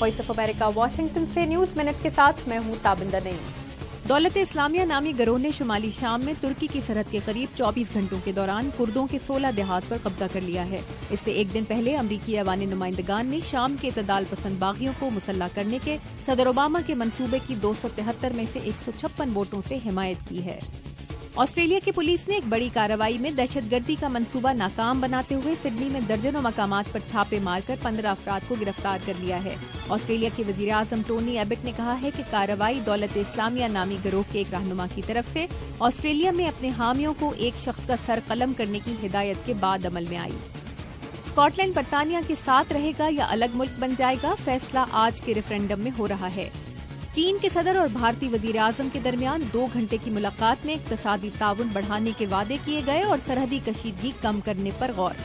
Voice of America Washington से news minute के साथ मैं हूं ताबिंदा नईम। दौलत इस्लामिया नामी गिरोह ने शुमाली शाम में तुर्की की सरहद के करीब 24 घंटों के दौरान कुर्दों के 16 देहात पर कब्जा कर लिया है। इससे एक दिन पहले अमरीकी ऐवान नुमाइंदगान ने शाम के इतदाल पसंद बागियों को मुसल्ला करने के सदर ओबामा के मंसूबे की 273 में से 156 वोटों से हिमायत की है। ऑस्ट्रेलिया की पुलिस ने एक बड़ी कार्रवाई में दहशतगर्दी का मंसूबा नाकाम बनाते हुए सिडनी में दर्जनों मकामात पर छापे मारकर 15 अफराद को गिरफ्तार कर लिया है। ऑस्ट्रेलिया के वजीर आजम टोनी एबट ने कहा है कि कार्रवाई दौलत इस्लामिया नामी गिरोह के एक रहनुमा की तरफ से ऑस्ट्रेलिया में अपने हामियों को एक शख्स का सर कलम करने की हिदायत के बाद अमल में आई। स्कॉटलैंड बरतानिया के साथ रहेगा या अलग मुल्क बन जाएगा, फैसला आज के रेफरेंडम में हो रहा है। चीन के सदर और भारतीय वजीर आजम के दरमियान 2 घंटे की मुलाकात में इक्तसादी ताउन बढ़ाने के वादे किए गए और सरहदी कशीदगी कम करने पर गौर।